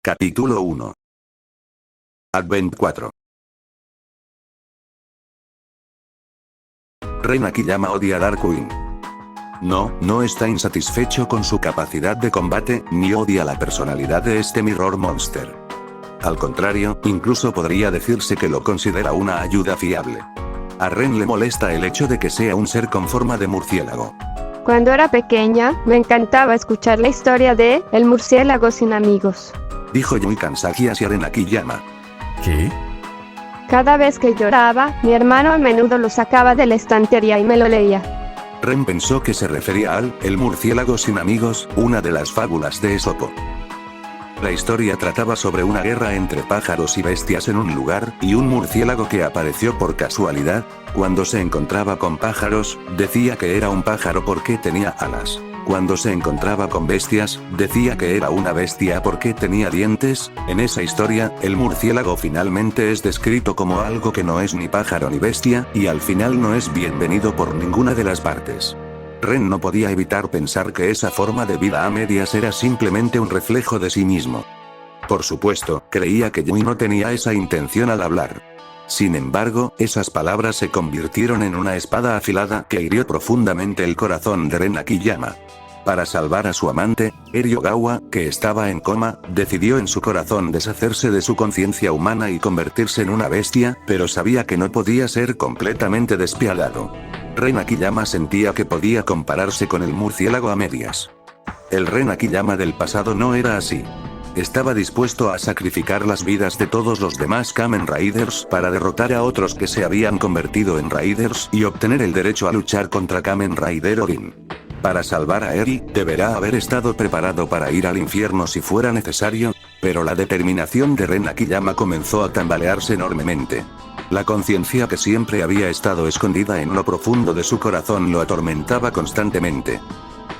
Capítulo 1. Advent 4. Ren Akiyama odia a Darkwing. No está insatisfecho con su capacidad de combate, ni odia la personalidad de este Mirror Monster. Al contrario, incluso podría decirse que lo considera una ayuda fiable. A Ren le molesta el hecho de que sea un ser con forma de murciélago. Cuando era pequeña, me encantaba escuchar la historia de El murciélago sin amigos. Dijo Yui Kansaki hacia Ren Akiyama. ¿Qué? Cada vez que lloraba, mi hermano a menudo lo sacaba de la estantería y me lo leía. Ren pensó que se refería al El murciélago sin amigos, una de las fábulas de Esopo. La historia trataba sobre una guerra entre pájaros y bestias en un lugar, y un murciélago que apareció por casualidad. Cuando se encontraba con pájaros, decía que era un pájaro porque tenía alas. Cuando se encontraba con bestias, decía que era una bestia porque tenía dientes. En esa historia, el murciélago finalmente es descrito como algo que no es ni pájaro ni bestia, y al final no es bienvenido por ninguna de las partes. Ren no podía evitar pensar que esa forma de vida a medias era simplemente un reflejo de sí mismo. Por supuesto, creía que Yui no tenía esa intención al hablar. Sin embargo, esas palabras se convirtieron en una espada afilada que hirió profundamente el corazón de Ren Akiyama. Para salvar a su amante, Eri Ogawa, que estaba en coma, decidió en su corazón deshacerse de su conciencia humana y convertirse en una bestia, pero sabía que no podía ser completamente despiadado. Ren Akiyama sentía que podía compararse con el murciélago a medias. El Ren Akiyama del pasado no era así. Estaba dispuesto a sacrificar las vidas de todos los demás Kamen Riders para derrotar a otros que se habían convertido en Riders y obtener el derecho a luchar contra Kamen Rider Odin. Para salvar a Eri, deberá haber estado preparado para ir al infierno si fuera necesario, pero la determinación de Ren Akiyama comenzó a tambalearse enormemente. La conciencia que siempre había estado escondida en lo profundo de su corazón lo atormentaba constantemente.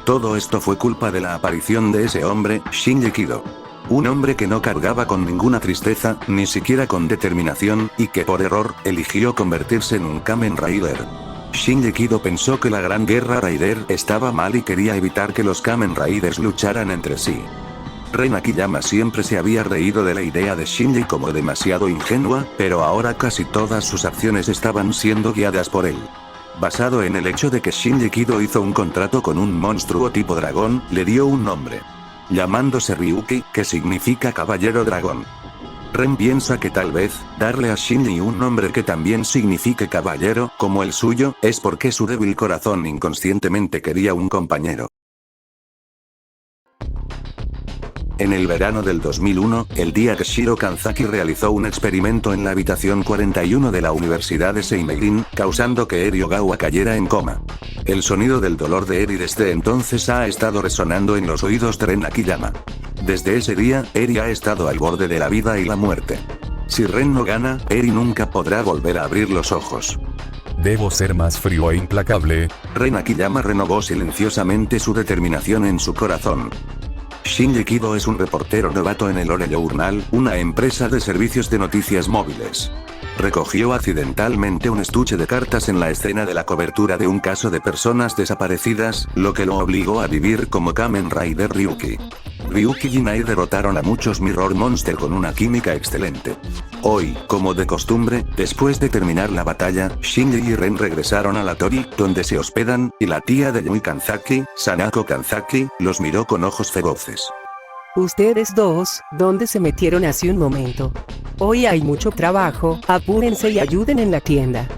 Todo esto fue culpa de la aparición de ese hombre, Shinji Kido. Un hombre que no cargaba con ninguna tristeza, ni siquiera con determinación, y que por error, eligió convertirse en un Kamen Rider. Shinji Kido pensó que la Gran Guerra Rider estaba mal y quería evitar que los Kamen Riders lucharan entre sí. Ren Akiyama siempre se había reído de la idea de Shinji como demasiado ingenua, pero ahora casi todas sus acciones estaban siendo guiadas por él. Basado en el hecho de que Shinji Kido hizo un contrato con un monstruo tipo dragón, le dio un nombre. Llamándose Ryuki, que significa caballero dragón. Ren piensa que tal vez, darle a Shinji un nombre que también signifique caballero, como el suyo, es porque su débil corazón inconscientemente quería un compañero. En el verano del 2001, el día que Shiro Kanzaki realizó un experimento en la habitación 41 de la Universidad de Seimeirin, causando que Eri Ogawa cayera en coma. El sonido del dolor de Eri desde entonces ha estado resonando en los oídos de Ren Akiyama. Desde ese día, Eri ha estado al borde de la vida y la muerte. Si Ren no gana, Eri nunca podrá volver a abrir los ojos. Debo ser más frío e implacable. Ren Akiyama renovó silenciosamente su determinación en su corazón. Shinji Kido es un reportero novato en el Ore Journal, una empresa de servicios de noticias móviles. Recogió accidentalmente un estuche de cartas en la escena de la cobertura de un caso de personas desaparecidas, lo que lo obligó a vivir como Kamen Rider Ryuki. Ryuki y Nai derrotaron a muchos Mirror Monster con una química excelente. Hoy, como de costumbre, después de terminar la batalla, Shinji y Ren regresaron a la Tori, donde se hospedan, y la tía de Yui Kanzaki, Sanako Kanzaki, los miró con ojos feroces. Ustedes dos, ¿dónde se metieron hace un momento? Hoy hay mucho trabajo, apúrense y ayuden en la tienda.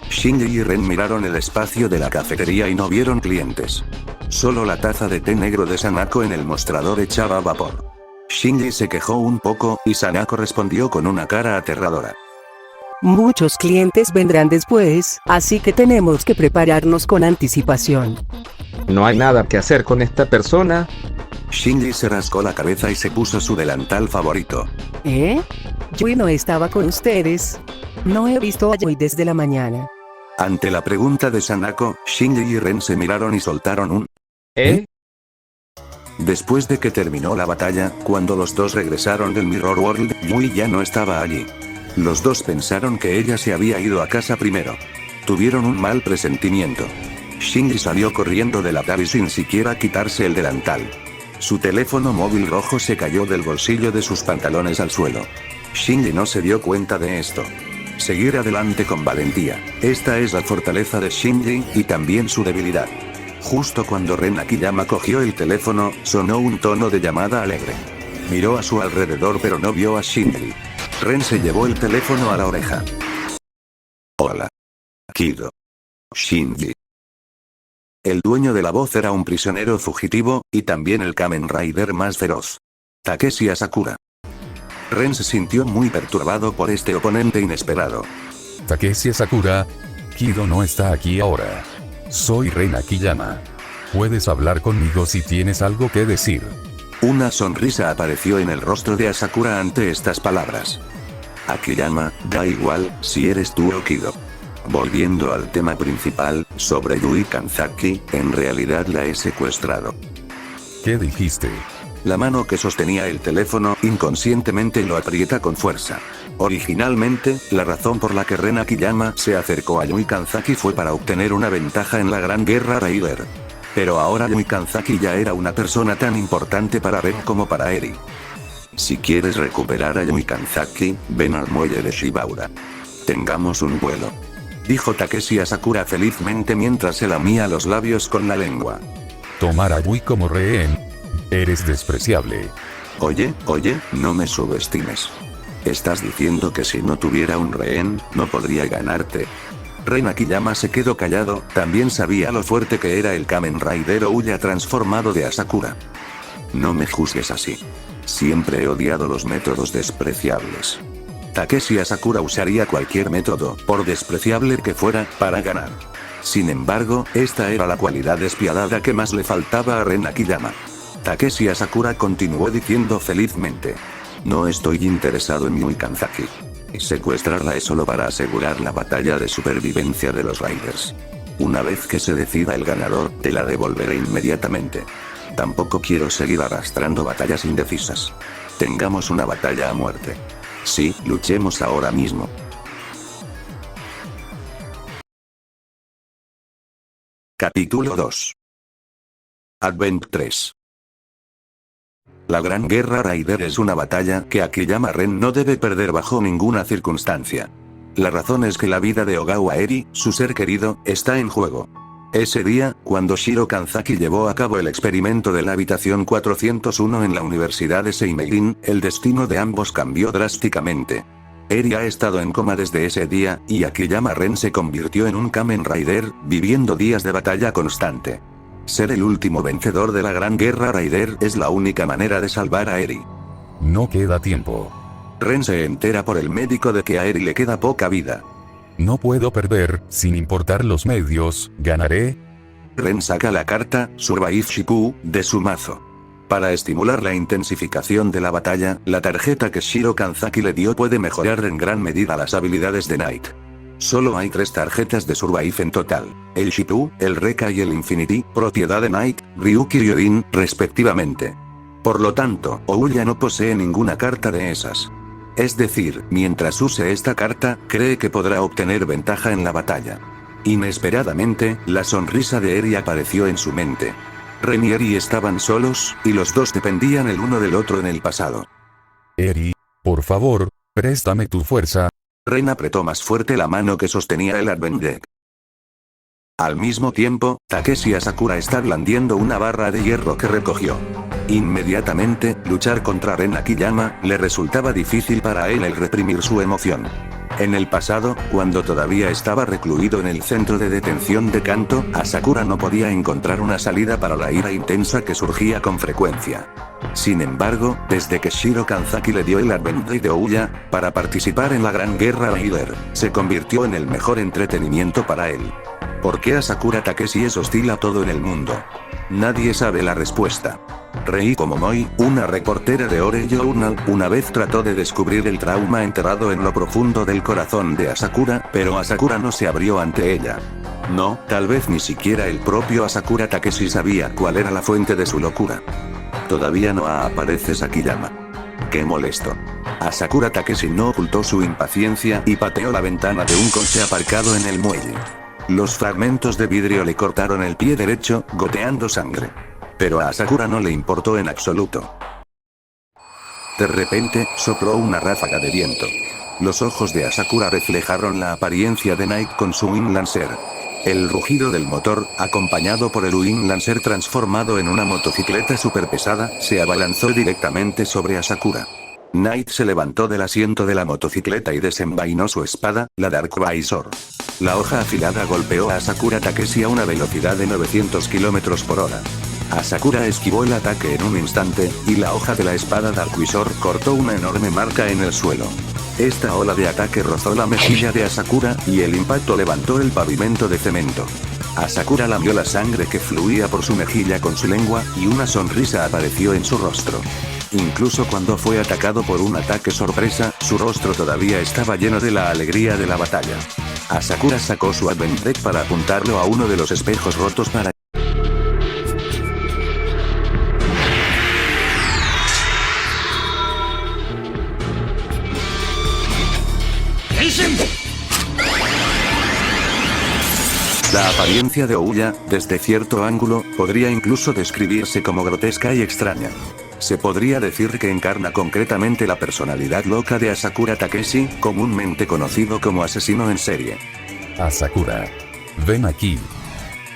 Shinji y Ren miraron el espacio de la cafetería y no vieron clientes. Solo la taza de té negro de Sanako en el mostrador echaba vapor. Shinji se quejó un poco, y Sanako respondió con una cara aterradora. Muchos clientes vendrán después, así que tenemos que prepararnos con anticipación. No hay nada que hacer con esta persona. Shinji se rascó la cabeza y se puso su delantal favorito. ¿Eh? Yui no estaba con ustedes. No he visto a Yui desde la mañana. Ante la pregunta de Sanako, Shinji y Ren se miraron y soltaron un ¿Eh? Después de que terminó la batalla, cuando los dos regresaron del Mirror World, Yui ya no estaba allí. Los dos pensaron que ella se había ido a casa primero. Tuvieron un mal presentimiento. Shinji salió corriendo de la Tabi sin siquiera quitarse el delantal. Su teléfono móvil rojo se cayó del bolsillo de sus pantalones al suelo. Shinji no se dio cuenta de esto. Seguir adelante con valentía. Esta es la fortaleza de Shinji, y también su debilidad. Justo cuando Ren Akiyama cogió el teléfono, sonó un tono de llamada alegre. Miró a su alrededor pero no vio a Shinji. Ren se llevó el teléfono a la oreja. Hola. Kido. Shinji. El dueño de la voz era un prisionero fugitivo, y también el Kamen Rider más feroz. Takeshi Asakura. Ren se sintió muy perturbado por este oponente inesperado. Takeshi Sakura. Kido no está aquí ahora. Soy Ren Akiyama. Puedes hablar conmigo si tienes algo que decir. Una sonrisa apareció en el rostro de Asakura ante estas palabras. Akiyama, da igual, si eres tú o Kido. Volviendo al tema principal, sobre Yui Kanzaki, en realidad la he secuestrado. ¿Qué dijiste? La mano que sostenía el teléfono inconscientemente lo aprieta con fuerza. Originalmente, la razón por la que Ren Akiyama se acercó a Yui Kanzaki fue para obtener una ventaja en la Gran Guerra Raider. Pero ahora Yui Kanzaki ya era una persona tan importante para Ren como para Eri. Si quieres recuperar a Yui Kanzaki, ven al muelle de Shibaura. Tengamos un vuelo. Dijo Takeshi Asakura felizmente mientras se lamía los labios con la lengua. Tomar a Yui como rehén. Eres despreciable. Oye, no me subestimes. ¿Estás diciendo que si no tuviera un rehén, no podría ganarte? Ren Akiyama se quedó callado, también sabía lo fuerte que era el Kamen Rider Ouya transformado de Asakura. No me juzgues así. Siempre he odiado los métodos despreciables. Takeshi Asakura usaría cualquier método, por despreciable que fuera, para ganar. Sin embargo, esta era la cualidad despiadada que más le faltaba a Ren Akiyama. Takeshi Asakura continuó diciendo felizmente. No estoy interesado en Yui Kanzaki. Secuestrarla es solo para asegurar la batalla de supervivencia de los Raiders. Una vez que se decida el ganador, te la devolveré inmediatamente. Tampoco quiero seguir arrastrando batallas indecisas. Tengamos una batalla a muerte. Sí, luchemos ahora mismo. Capítulo 2. Advent 3. La Gran Guerra Raider es una batalla que Akiyama Ren no debe perder bajo ninguna circunstancia. La razón es que la vida de Ogawa Eri, su ser querido, está en juego. Ese día, cuando Shiro Kanzaki llevó a cabo el experimento de la habitación 401 en la Universidad de Seimeirin, el destino de ambos cambió drásticamente. Eri ha estado en coma desde ese día, y Akiyama Ren se convirtió en un Kamen Rider, viviendo días de batalla constante. Ser el último vencedor de la Gran Guerra Raider es la única manera de salvar a Eri. No queda tiempo. Ren se entera por el médico de que a Eri le queda poca vida. No puedo perder, sin importar los medios, ganaré. Ren saca la carta, Survive Shippuden, de su mazo. Para estimular la intensificación de la batalla, la tarjeta que Shiro Kanzaki le dio puede mejorar en gran medida las habilidades de Knight. Solo hay 3 tarjetas de Survive en total, el Shippuden, el Reka y el Infinity, propiedad de Knight, Ryuki y Odin, respectivamente. Por lo tanto, Ouya no posee ninguna carta de esas. Es decir, mientras use esta carta, cree que podrá obtener ventaja en la batalla. Inesperadamente, la sonrisa de Eri apareció en su mente. Ren y Eri estaban solos, y los dos dependían el uno del otro en el pasado. Eri, por favor, préstame tu fuerza. Ren apretó más fuerte la mano que sostenía el Advent Deck. Al mismo tiempo, Takeshi Asakura está blandiendo una barra de hierro que recogió. Inmediatamente, luchar contra Ren Akiyama, le resultaba difícil para él el reprimir su emoción. En el pasado, cuando todavía estaba recluido en el centro de detención de Kanto, Asakura no podía encontrar una salida para la ira intensa que surgía con frecuencia. Sin embargo, desde que Shiro Kanzaki le dio el Advent Day de Ouya, para participar en la Gran Guerra Raider, se convirtió en el mejor entretenimiento para él. ¿Por qué Asakura Takeshi es hostil a todo en el mundo? Nadie sabe la respuesta. Reiko Momoi, una reportera de Ore Journal, una vez trató de descubrir el trauma enterrado en lo profundo del corazón de Asakura, pero Asakura no se abrió ante ella. No, tal vez ni siquiera el propio Asakura Takeshi sabía cuál era la fuente de su locura. Todavía no apareces Akiyama. Qué molesto. Asakura Takeshi no ocultó su impaciencia y pateó la ventana de un coche aparcado en el muelle. Los fragmentos de vidrio le cortaron el pie derecho, goteando sangre. Pero a Sakura no le importó en absoluto. De repente, sopló una ráfaga de viento. Los ojos de Asakura reflejaron la apariencia de Night con su Wind Lancer. El rugido del motor, acompañado por el Wind Lancer transformado en una motocicleta super pesada, se abalanzó directamente sobre Asakura. Night se levantó del asiento de la motocicleta y desenvainó su espada, la Dark Visor. La hoja afilada golpeó a Asakura Takeshi a una velocidad de 900 km por hora. Asakura esquivó el ataque en un instante, y la hoja de la espada Dark Visor cortó una enorme marca en el suelo. Esta ola de ataque rozó la mejilla de Asakura, y el impacto levantó el pavimento de cemento. Asakura lamió la sangre que fluía por su mejilla con su lengua, y una sonrisa apareció en su rostro. Incluso cuando fue atacado por un ataque sorpresa, su rostro todavía estaba lleno de la alegría de la batalla. Asakura sacó su Advent Deck para apuntarlo a uno de los espejos rotos para La apariencia de Ouya, desde cierto ángulo, podría incluso describirse como grotesca y extraña. Se podría decir que encarna concretamente la personalidad loca de Asakura Takeshi, comúnmente conocido como asesino en serie. Asakura. Ven aquí.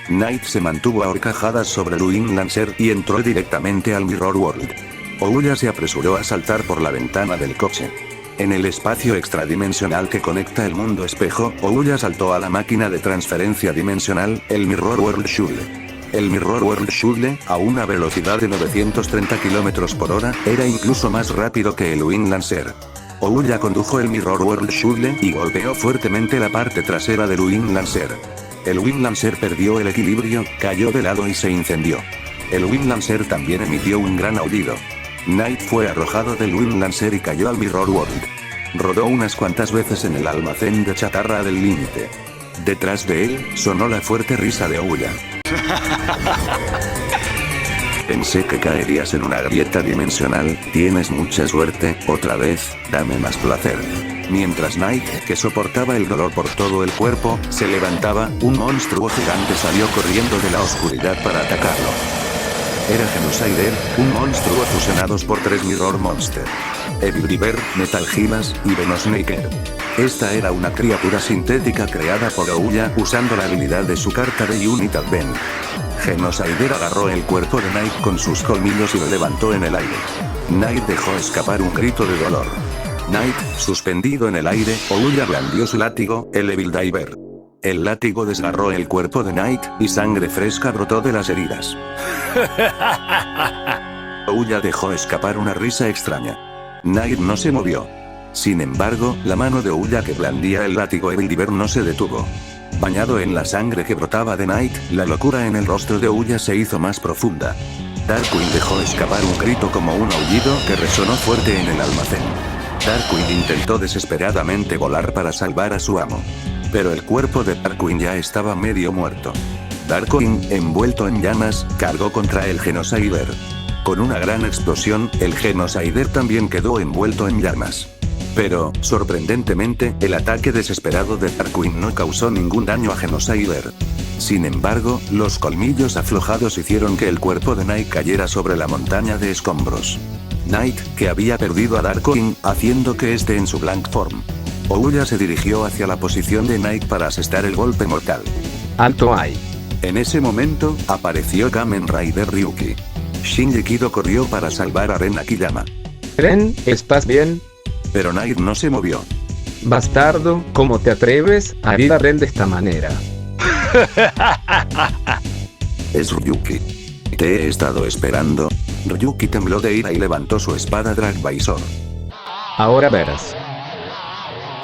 Night se mantuvo a horcajadas sobre el Wind Lancer y entró directamente al Mirror World. Ouya se apresuró a saltar por la ventana del coche. En el espacio extradimensional que conecta el mundo espejo, Ouya saltó a la máquina de transferencia dimensional, el Mirror World Shuttle. El Mirror World Shuttle, a una velocidad de 930 km por hora, era incluso más rápido que el Wind Lancer. Ouya condujo el Mirror World Shuttle y golpeó fuertemente la parte trasera del Wind Lancer. El Wind Lancer perdió el equilibrio, cayó de lado y se incendió. El Wind Lancer también emitió un gran aullido. Night fue arrojado del Wind Lancer y cayó al Mirror World. Rodó unas cuantas veces en el almacén de chatarra del límite. Detrás de él, sonó la fuerte risa de Ouya. Pensé que caerías en una grieta dimensional, tienes mucha suerte, otra vez, dame más placer. Mientras Night, que soportaba el dolor por todo el cuerpo, se levantaba, un monstruo gigante salió corriendo de la oscuridad para atacarlo. Era Genocider, un monstruo fusionados por 3 Mirror Monster. Evil River, Metal Gilas, y Venosnaker. Esta era una criatura sintética creada por Ouya usando la habilidad de su carta de Unit Advent. Genocider agarró el cuerpo de Night con sus colmillos y lo levantó en el aire. Night dejó escapar un grito de dolor. Night, suspendido en el aire, Ouya blandió su látigo, el Evil Diver. El látigo desgarró el cuerpo de Night, y sangre fresca brotó de las heridas. Ouya dejó escapar una risa extraña. Night no se movió. Sin embargo, la mano de Ouya que blandía el látigo Evil Diver no se detuvo. Bañado en la sangre que brotaba de Night, la locura en el rostro de Ouya se hizo más profunda. Darkwing dejó escapar un grito como un aullido que resonó fuerte en el almacén. Darkwing intentó desesperadamente volar para salvar a su amo. Pero el cuerpo de Darkwing ya estaba medio muerto. Darkwing, envuelto en llamas, cargó contra el Genocider. Con una gran explosión, el Genocider también quedó envuelto en llamas. Pero, sorprendentemente, el ataque desesperado de Darkwing no causó ningún daño a Genocider. Sin embargo, los colmillos aflojados hicieron que el cuerpo de Night cayera sobre la montaña de escombros. Night, que había perdido a Darkwing, haciendo que esté en su blank form. Ouya se dirigió hacia la posición de Night para asestar el golpe mortal. Alto ahí. En ese momento, apareció Kamen Rider Ryuki. Shinji Kido corrió para salvar a Ren Akiyama. Ren, ¿estás bien? Pero Night no se movió. Bastardo, ¿cómo te atreves a herir a Ren de esta manera? Es Ryuki. Te he estado esperando. Ryuki tembló de ira y levantó su espada Dark Visor. Ahora verás.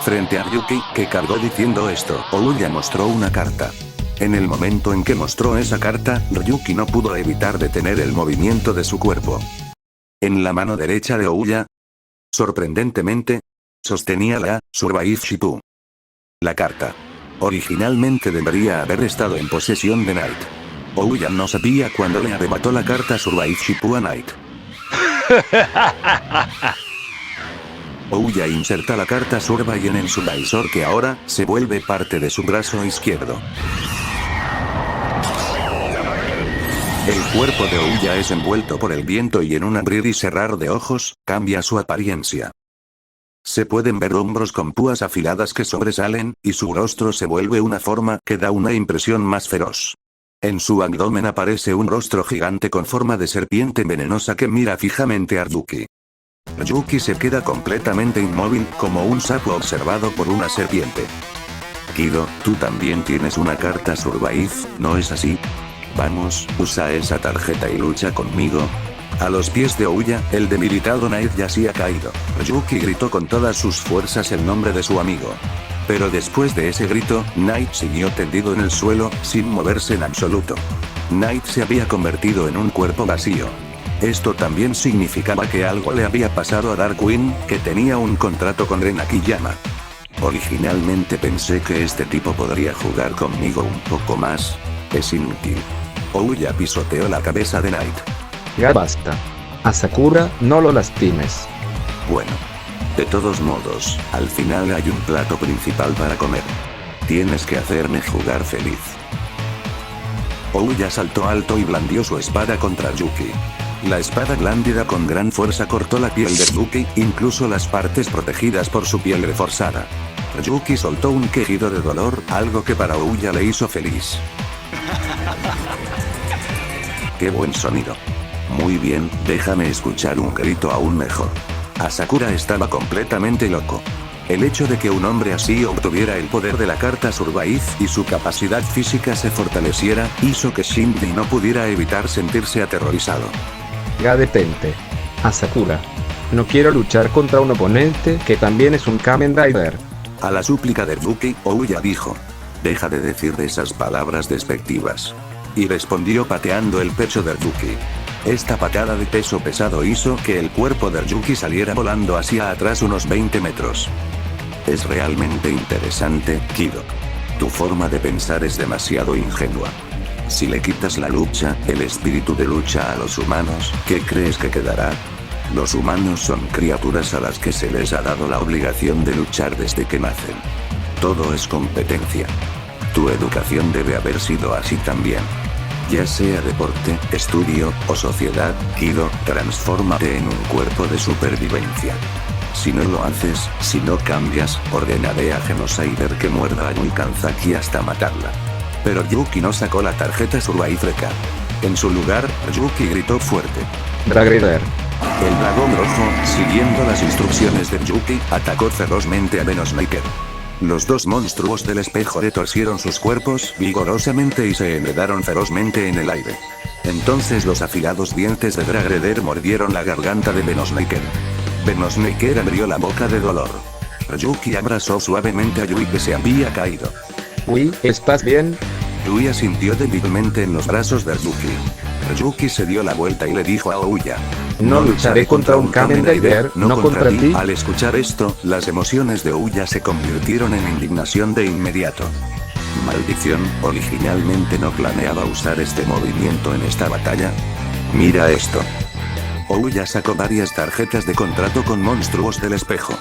Frente a Ryuki, que cargó diciendo esto, Ouya mostró una carta. En el momento en que mostró esa carta, Ryuki no pudo evitar detener el movimiento de su cuerpo. En la mano derecha de Ouya, sorprendentemente, sostenía la Survive Shipu. La carta. Originalmente debería haber estado en posesión de Night. Ouya no sabía cuándo le arrebató la carta Survive Shipu a Night. Ouya inserta la carta Survive en su visor que ahora se vuelve parte de su brazo izquierdo. El cuerpo de Ouya es envuelto por el viento y en un abrir y cerrar de ojos, cambia su apariencia. Se pueden ver hombros con púas afiladas que sobresalen, y su rostro se vuelve una forma que da una impresión más feroz. En su abdomen aparece un rostro gigante con forma de serpiente venenosa que mira fijamente a Ryuki. Ryuki se queda completamente inmóvil, como un sapo observado por una serpiente. Kido, tú también tienes una carta Survive, ¿no es así? Vamos, usa esa tarjeta y lucha conmigo. A los pies de Ouya, el debilitado Knight yacía caído. Ryuki gritó con todas sus fuerzas el nombre de su amigo. Pero después de ese grito, Knight siguió tendido en el suelo, sin moverse en absoluto. Knight se había convertido en un cuerpo vacío. Esto también significaba que algo le había pasado a Darkwing, que tenía un contrato con Ren Akiyama. Originalmente pensé que este tipo podría jugar conmigo un poco más. Es inútil. Ouya pisoteó la cabeza de Knight. Ya basta. A Sakura, no lo lastimes. Bueno. De todos modos, al final hay un plato principal para comer. Tienes que hacerme jugar feliz. Ouya saltó alto y blandió su espada contra Yuki. La espada blandida con gran fuerza cortó la piel de Yuki, incluso las partes protegidas por su piel reforzada. Yuki soltó un quejido de dolor, algo que para Ouya le hizo feliz. ¡Qué buen sonido! Muy bien, déjame escuchar un grito aún mejor. Asakura estaba completamente loco. El hecho de que un hombre así obtuviera el poder de la carta Survive y su capacidad física se fortaleciera, hizo que Shinji no pudiera evitar sentirse aterrorizado. Ya detente. Asakura. No quiero luchar contra un oponente que también es un Kamen Rider. A la súplica de Yuki, Ouya dijo: deja de decir esas palabras despectivas. Y respondió pateando el pecho de Yuki. Esta patada de peso pesado hizo que el cuerpo de Yuki saliera volando hacia atrás unos 20 metros. Es realmente interesante, Kido. Tu forma de pensar es demasiado ingenua. Si le quitas la lucha, el espíritu de lucha a los humanos, ¿qué crees que quedará? Los humanos son criaturas a las que se les ha dado la obligación de luchar desde que nacen. Todo es competencia. Tu educación debe haber sido así también. Ya sea deporte, estudio, o sociedad, Kido, transfórmate en un cuerpo de supervivencia. Si no lo haces, si no cambias, ordenaré a Genocider que muerda a Yui Kanzaki hasta matarla. Pero Yuki no sacó la tarjeta Survive Card. En su lugar, Yuki gritó fuerte. Drag Rider. El dragón rojo, siguiendo las instrucciones de Yuki, atacó ferozmente a Venosmaker. Los dos monstruos del espejo retorcieron sus cuerpos vigorosamente y se enredaron ferozmente en el aire. Entonces los afilados dientes de Drag Rider mordieron la garganta de Venosmaker. Venosmaker abrió la boca de dolor. Yuki abrazó suavemente a Yui que se había caído. Uy, ¿estás bien? Yui asintió débilmente en los brazos de Yuki. Yuki se dio la vuelta y le dijo a Ouya: No lucharé contra un Kamen Rider, no contra ti. Al escuchar esto, las emociones de Ouya se convirtieron en indignación de inmediato. Maldición, originalmente no planeaba usar este movimiento en esta batalla. Mira esto. Ouya sacó varias tarjetas de contrato con monstruos del espejo.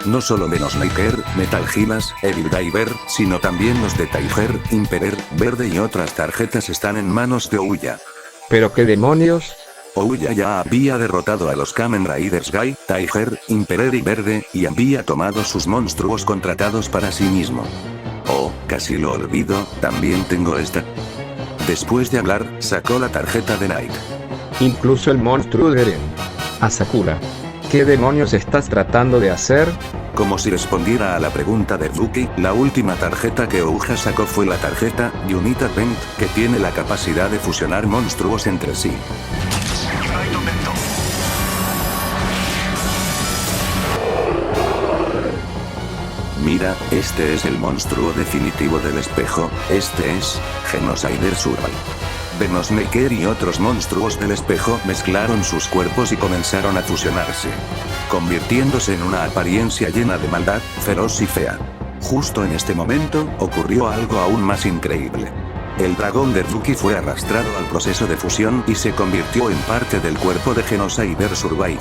No solo Venosmaker, Metal Gilas, Evil Diver, sino también los de Tiger, Imperer, Verde y otras tarjetas están en manos de Ouya. ¿Pero qué demonios? Ouya ya había derrotado a los Kamen Riders Guy, Tiger, Imperer y Verde, y había tomado sus monstruos contratados para sí mismo. Oh, casi lo olvido, también tengo esta. Después de hablar, sacó la tarjeta de Knight. Incluso el monstruo de Eren. Asakura. ¿Qué demonios estás tratando de hacer? Como si respondiera a la pregunta de Yuki, la última tarjeta que Ouya sacó fue la tarjeta Unit Advent, que tiene la capacidad de fusionar monstruos entre sí. Mira, este es el monstruo definitivo del espejo, este es Genocider Survive. Venosmaker y otros monstruos del espejo mezclaron sus cuerpos y comenzaron a fusionarse, convirtiéndose en una apariencia llena de maldad, feroz y fea. Justo en este momento, ocurrió algo aún más increíble. El dragón de Yuki fue arrastrado al proceso de fusión y se convirtió en parte del cuerpo de Genocider Survive.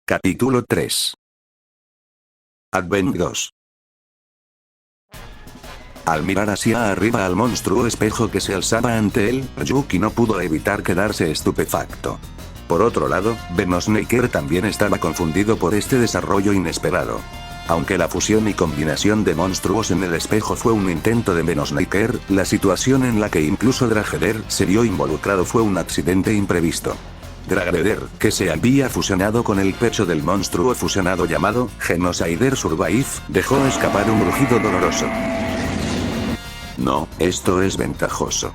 Capítulo 3. Advent 2. Al mirar hacia arriba al monstruo espejo que se alzaba ante él, Ryuki no pudo evitar quedarse estupefacto. Por otro lado, Venosnaker también estaba confundido por este desarrollo inesperado. Aunque la fusión y combinación de monstruos en el espejo fue un intento de Venosnaker, la situación en la que incluso Dragheder se vio involucrado fue un accidente imprevisto. Dragheder, que se había fusionado con el pecho del monstruo fusionado llamado Genocider Survive, dejó escapar un rugido doloroso. No, esto es ventajoso.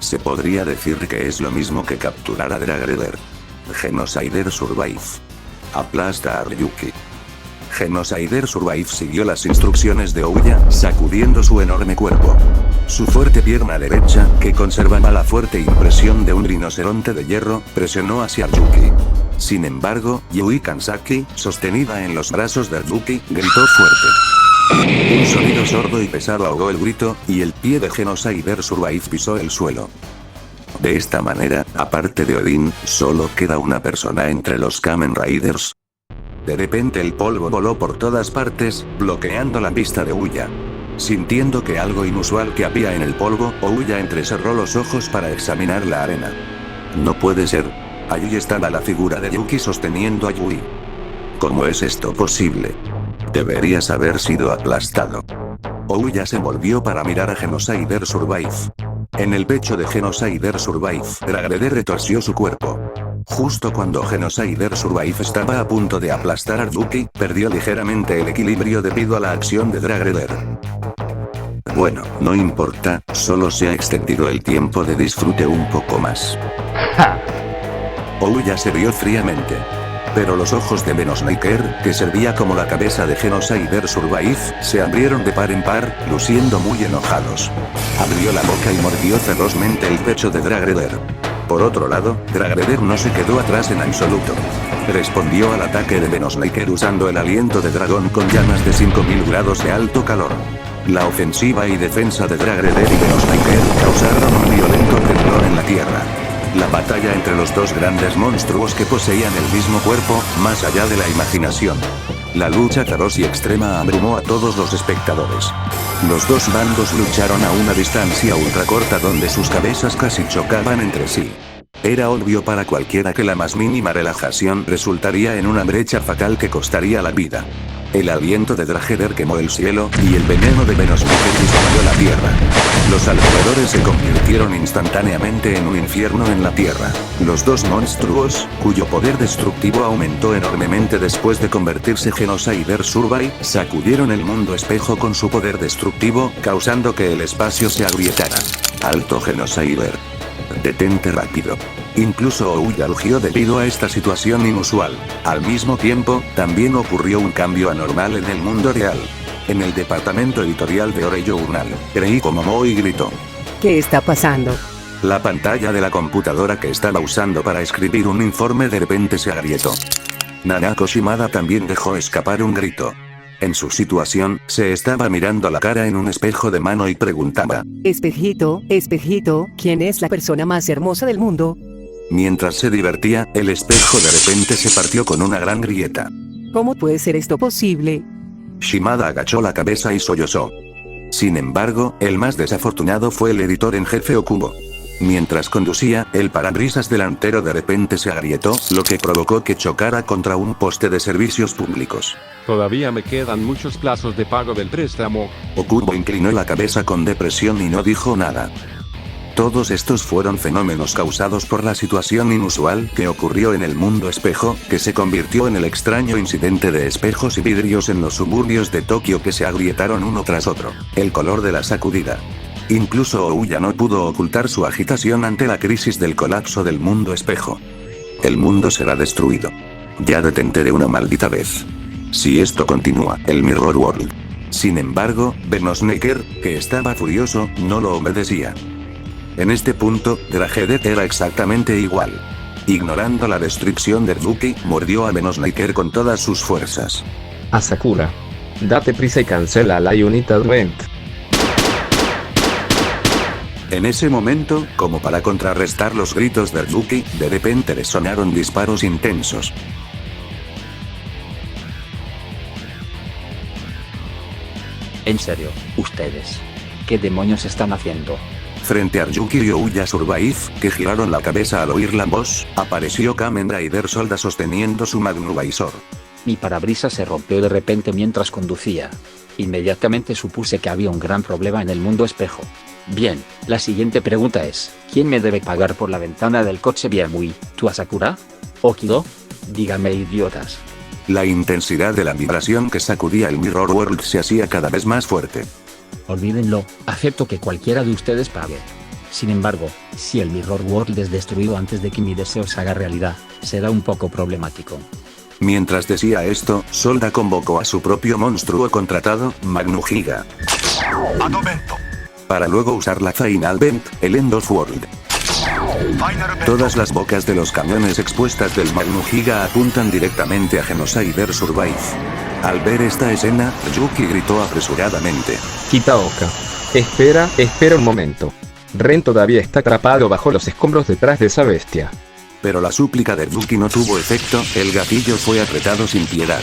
Se podría decir que es lo mismo que capturar a Dragheder. Genocider Survive. Aplasta a Ryuki. Genocider Survive siguió las instrucciones de Ouya, sacudiendo su enorme cuerpo. Su fuerte pierna derecha, que conservaba la fuerte impresión de un rinoceronte de hierro, presionó hacia Ryuki. Sin embargo, Yui Kansaki, sostenida en los brazos de Ryuki, gritó fuerte. Un sonido sordo y pesado ahogó el grito, y el pie de Genocider Survive pisó el suelo. De esta manera, aparte de Odin, solo queda una persona entre los Kamen Riders. De repente el polvo voló por todas partes, bloqueando la vista de Ouya. Sintiendo que algo inusual que había en el polvo, Ouya entrecerró los ojos para examinar la arena. No puede ser. Allí estaba la figura de Yuki sosteniendo a Yui. ¿Cómo es esto posible? Deberías haber sido aplastado. Ouya se volvió para mirar a Genocider Survive. En el pecho de Genocider Survive, Dragheder retorció su cuerpo. Justo cuando Genocider Survive estaba a punto de aplastar a Ryuki, perdió ligeramente el equilibrio debido a la acción de Dragheder. Bueno, no importa, solo se ha extendido el tiempo de disfrute un poco más. Ouya se rió fríamente. Pero los ojos de Venosnaker, que servía como la cabeza de Genocider Survive, se abrieron de par en par, luciendo muy enojados. Abrió la boca y mordió ferozmente el pecho de Dragheder. Por otro lado, Dragheder no se quedó atrás en absoluto. Respondió al ataque de Venosnaker usando el aliento de dragón con llamas de 5000 grados de alto calor. La ofensiva y defensa de Dragheder y Venosnaker causaron un violento temblor en la tierra. La batalla entre los dos grandes monstruos que poseían el mismo cuerpo, más allá de la imaginación. La lucha feroz y extrema abrumó a todos los espectadores. Los dos bandos lucharon a una distancia ultra corta donde sus cabezas casi chocaban entre sí. Era obvio para cualquiera que la más mínima relajación resultaría en una brecha fatal que costaría la vida. El aliento de Dragheder quemó el cielo, y el veneno de Venosnaker disolvió la tierra. Los alrededores se convirtieron instantáneamente en un infierno en la tierra. Los dos monstruos, cuyo poder destructivo aumentó enormemente después de convertirse Genocider Survive, sacudieron el mundo espejo con su poder destructivo, causando que el espacio se agrietara. Alto Genocider. Detente rápido. Incluso Ouya rugió debido a esta situación inusual. Al mismo tiempo, también ocurrió un cambio anormal en el mundo real. En el departamento editorial de Ore Journal, Reiko Momoi gritó. ¿Qué está pasando? La pantalla de la computadora que estaba usando para escribir un informe de repente se agrietó. Nanako Shimada también dejó escapar un grito. En su situación, se estaba mirando la cara en un espejo de mano y preguntaba. Espejito, espejito, ¿quién es la persona más hermosa del mundo? Mientras se divertía, el espejo de repente se partió con una gran grieta. ¿Cómo puede ser esto posible? Shimada agachó la cabeza y sollozó. Sin embargo, el más desafortunado fue el editor en jefe Okubo. Mientras conducía, el parabrisas delantero de repente se agrietó, lo que provocó que chocara contra un poste de servicios públicos. Todavía me quedan muchos plazos de pago del préstamo. Okubo inclinó la cabeza con depresión y no dijo nada. Todos estos fueron fenómenos causados por la situación inusual que ocurrió en el mundo espejo, que se convirtió en el extraño incidente de espejos y vidrios en los suburbios de Tokio que se agrietaron uno tras otro. El color de la sacudida. Incluso Ouya no pudo ocultar su agitación ante la crisis del colapso del mundo espejo. El mundo será destruido. Ya detente de una maldita vez. Si esto continúa, el Mirror World. Sin embargo, Venosnaker, que estaba furioso, no lo obedecía. En este punto, Dragheder era exactamente igual. Ignorando la restricción de Ryuki, mordió a Venosnaker con todas sus fuerzas. Asakura. Date prisa y cancela la Unit Advent. En ese momento, como para contrarrestar los gritos de Ryuki, de repente resonaron disparos intensos. En serio, ustedes. ¿Qué demonios están haciendo? Frente a Ryuki y Ouya Survive, que giraron la cabeza al oír la voz, apareció Kamen Rider Solda sosteniendo su Magnuvisor. Mi parabrisas se rompió de repente mientras conducía. Inmediatamente supuse que había un gran problema en el mundo espejo. Bien, la siguiente pregunta es, ¿quién me debe pagar por la ventana del coche Biamui, tú Asakura? ¿Okido? Dígame idiotas. La intensidad de la vibración que sacudía el Mirror World se hacía cada vez más fuerte. Olvídenlo, acepto que cualquiera de ustedes pague. Sin embargo, si el Mirror World es destruido antes de que mi deseo se haga realidad, será un poco problemático. Mientras decía esto, Solda convocó a su propio monstruo contratado, Magnu Giga, para luego usar la Final Vent, el End of World. Todas las bocas de los camiones expuestas del Magnu Giga apuntan directamente a Genocider Survive. Al ver esta escena, Yuki gritó apresuradamente. Kitaoka. Espera un momento. Ren todavía está atrapado bajo los escombros detrás de esa bestia. Pero la súplica de Yuki no tuvo efecto, el gatillo fue apretado sin piedad.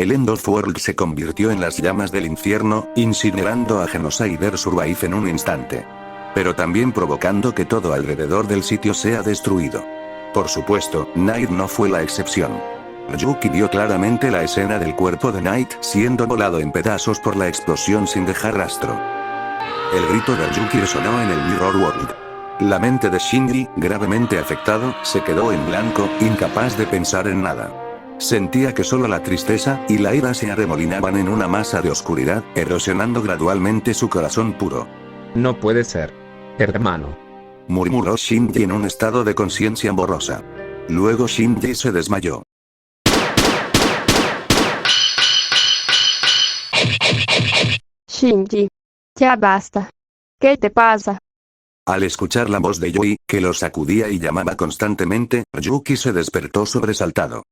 El End of World se convirtió en las llamas del infierno, incinerando a Genocider Survive en un instante. Pero también provocando que todo alrededor del sitio sea destruido. Por supuesto, Night no fue la excepción. Yuki vio claramente la escena del cuerpo de Night siendo volado en pedazos por la explosión sin dejar rastro. El grito de Yuki resonó en el Mirror World. La mente de Shinji, gravemente afectado, se quedó en blanco, incapaz de pensar en nada. Sentía que solo la tristeza y la ira se arremolinaban en una masa de oscuridad, erosionando gradualmente su corazón puro. No puede ser. Hermano. Murmuró Shinji en un estado de conciencia borrosa. Luego Shinji se desmayó. Shinji. Ya basta. ¿Qué te pasa? Al escuchar la voz de Yui, que lo sacudía y llamaba constantemente, Yuki se despertó sobresaltado.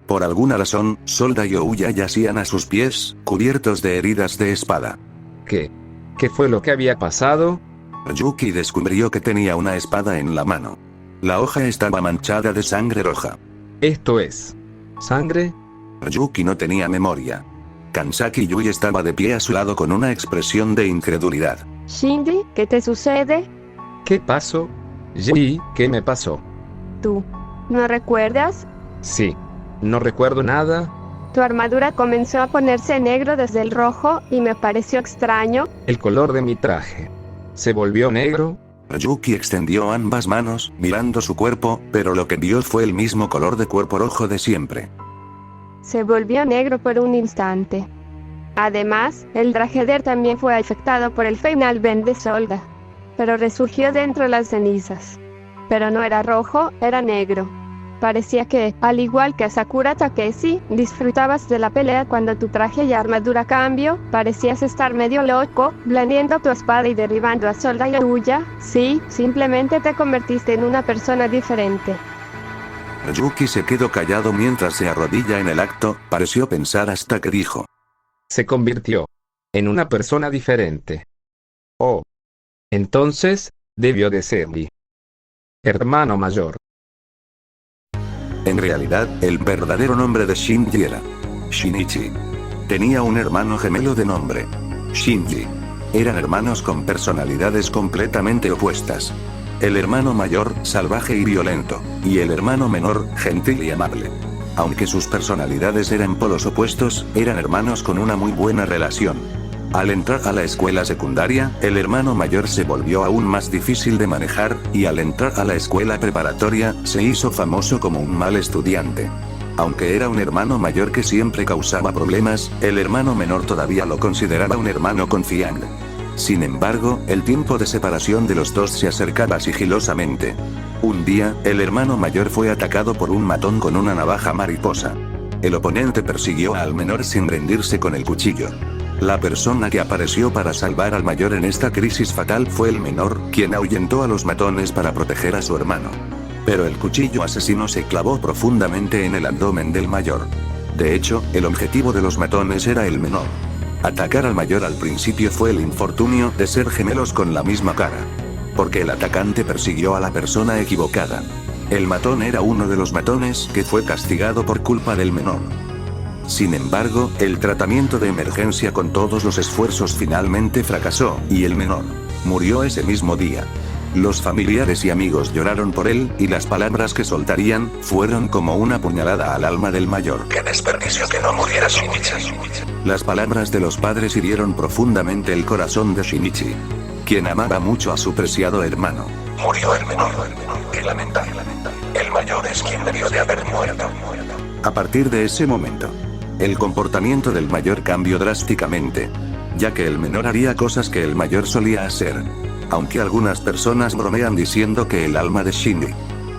Por alguna razón, Solda y Ouya yacían a sus pies, cubiertos de heridas de espada. ¿Qué? ¿Qué fue lo que había pasado? Yuki descubrió que tenía una espada en la mano. La hoja estaba manchada de sangre roja. ¿Esto es sangre? Yuki no tenía memoria. Kansaki Yui estaba de pie a su lado con una expresión de incredulidad. Shinji, ¿qué te sucede? ¿Qué pasó? Yui, ¿qué me pasó? ¿Tú no recuerdas? Sí. No recuerdo nada. Tu armadura comenzó a ponerse negro desde el rojo, y me pareció extraño. El color de mi traje se volvió negro. Yuki extendió ambas manos, mirando su cuerpo, pero lo que vio fue el mismo color de cuerpo rojo de siempre. Se volvió negro por un instante. Además, el Drageder también fue afectado por el Final Bend de Solda. Pero resurgió dentro de las cenizas. Pero no era rojo, era negro. Parecía que, al igual que Sakura Takeshi, disfrutabas de la pelea cuando tu traje y armadura cambió, parecías estar medio loco, blandiendo tu espada y derribando a Solda y Ouya. Sí, simplemente te convertiste en una persona diferente. Yuki se quedó callado mientras se arrodilla en el acto, pareció pensar hasta que dijo. Se convirtió en una persona diferente. Oh. Entonces, debió de ser mi hermano mayor. En realidad, el verdadero nombre de Shinji era Shinichi. Tenía un hermano gemelo de nombre Shinji. Eran hermanos con personalidades completamente opuestas. El hermano mayor, salvaje y violento, y el hermano menor, gentil y amable. Aunque sus personalidades eran polos opuestos, eran hermanos con una muy buena relación. Al entrar a la escuela secundaria, el hermano mayor se volvió aún más difícil de manejar, y al entrar a la escuela preparatoria, se hizo famoso como un mal estudiante. Aunque era un hermano mayor que siempre causaba problemas, el hermano menor todavía lo consideraba un hermano confiable. Sin embargo, el tiempo de separación de los dos se acercaba sigilosamente. Un día, el hermano mayor fue atacado por un matón con una navaja mariposa. El oponente persiguió al menor sin rendirse con el cuchillo. La persona que apareció para salvar al mayor en esta crisis fatal fue el menor, quien ahuyentó a los matones para proteger a su hermano. Pero el cuchillo asesino se clavó profundamente en el abdomen del mayor. De hecho, el objetivo de los matones era el menor. Atacar al mayor al principio fue el infortunio de ser gemelos con la misma cara. Porque el atacante persiguió a la persona equivocada. El matón era uno de los matones que fue castigado por culpa del menor. Sin embargo, el tratamiento de emergencia con todos los esfuerzos finalmente fracasó, y el menor murió ese mismo día. Los familiares y amigos lloraron por él, y las palabras que soltarían fueron como una puñalada al alma del mayor. ¡Qué desperdicio que no muriera Shinichi! Las palabras de los padres hirieron profundamente el corazón de Shinichi, quien amaba mucho a su preciado hermano. Murió el menor. ¡Qué lamentable! El mayor es quien debió de haber muerto. A partir de ese momento, el comportamiento del mayor cambió drásticamente, ya que el menor haría cosas que el mayor solía hacer. Aunque algunas personas bromean diciendo que el alma de Shinji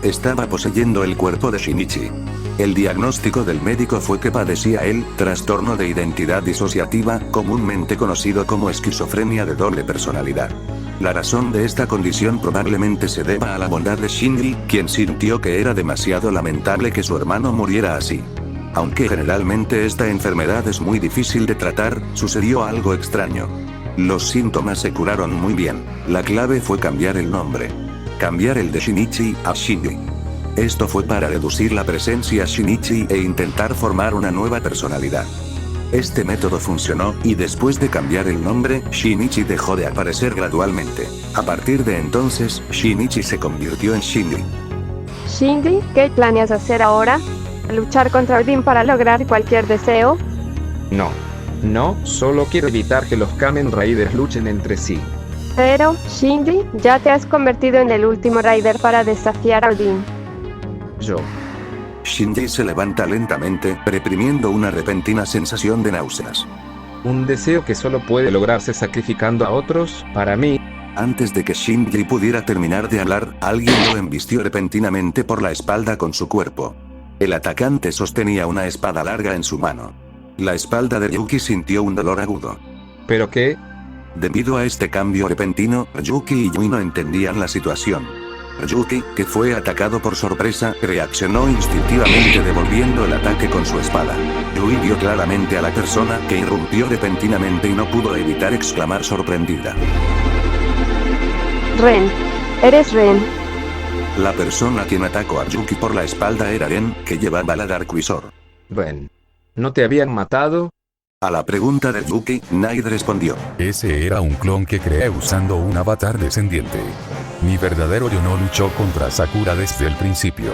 estaba poseyendo el cuerpo de Shinichi. El diagnóstico del médico fue que padecía el trastorno de identidad disociativa, comúnmente conocido como esquizofrenia de doble personalidad. La razón de esta condición probablemente se deba a la bondad de Shinji, quien sintió que era demasiado lamentable que su hermano muriera así. Aunque generalmente esta enfermedad es muy difícil de tratar, sucedió algo extraño. Los síntomas se curaron muy bien. La clave fue cambiar el nombre. Cambiar el de Shinichi a Shinji. Esto fue para reducir la presencia Shinichi e intentar formar una nueva personalidad. Este método funcionó, y después de cambiar el nombre, Shinichi dejó de aparecer gradualmente. A partir de entonces, Shinichi se convirtió en Shinji. Shinji, ¿qué planeas hacer ahora? ¿Luchar contra Odin para lograr cualquier deseo? No, solo quiero evitar que los Kamen Riders luchen entre sí. Pero, Shinji, ya te has convertido en el último Rider para desafiar a Odin. Shinji se levanta lentamente, reprimiendo una repentina sensación de náuseas. Un deseo que solo puede lograrse sacrificando a otros, para mí. Antes de que Shinji pudiera terminar de hablar, alguien lo embistió repentinamente por la espalda con su cuerpo. El atacante sostenía una espada larga en su mano. La espalda de Yuki sintió un dolor agudo. ¿Pero qué? Debido a este cambio repentino, Yuki y Yui no entendían la situación. Yuki, que fue atacado por sorpresa, reaccionó instintivamente devolviendo el ataque con su espada. Yui vio claramente a la persona que irrumpió repentinamente y no pudo evitar exclamar sorprendida. Ren. Eres Ren. La persona quien atacó a Yuki por la espalda era Ren, que llevaba la Dark Visor. Ren, ¿no te habían matado? A la pregunta de Yuki, Naid respondió. Ese era un clon que creé usando un avatar descendiente. Mi verdadero yo no luchó contra Sakura desde el principio.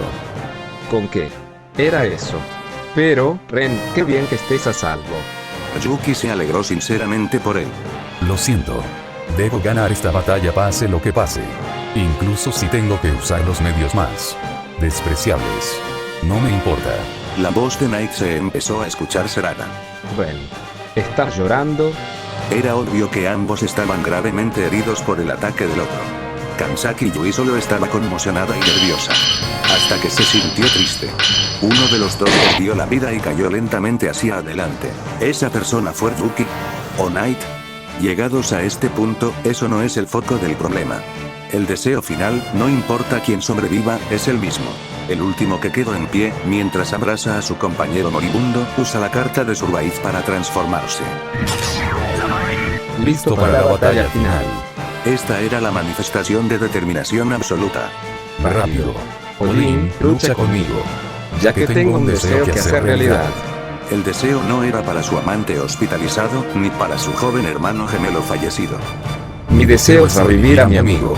¿Con qué? Era eso. Pero, Ren, qué bien que estés a salvo. Yuki se alegró sinceramente por él. Lo siento. Debo ganar esta batalla pase lo que pase. Incluso si tengo que usar los medios más despreciables. No me importa. La voz de Naid se empezó a escuchar serena. Ren, ¿estás llorando? Era obvio que ambos estaban gravemente heridos por el ataque del otro. Kansaki Yui solo estaba conmocionada y nerviosa. Hasta que se sintió triste. Uno de los dos perdió la vida y cayó lentamente hacia adelante. ¿Esa persona fue Yuki? ¿O Naid? Llegados a este punto, eso no es el foco del problema. El deseo final, no importa quién sobreviva, es el mismo. El último que quedó en pie, mientras abraza a su compañero moribundo, usa la carta de Survive para transformarse. Listo para la batalla final. Esta era la manifestación de determinación absoluta. Rápido. Odin, lucha conmigo. Ya que tengo un deseo que hacer realidad. El deseo no era para su amante hospitalizado, ni para su joven hermano gemelo fallecido. Mi deseo es revivir a mi amigo.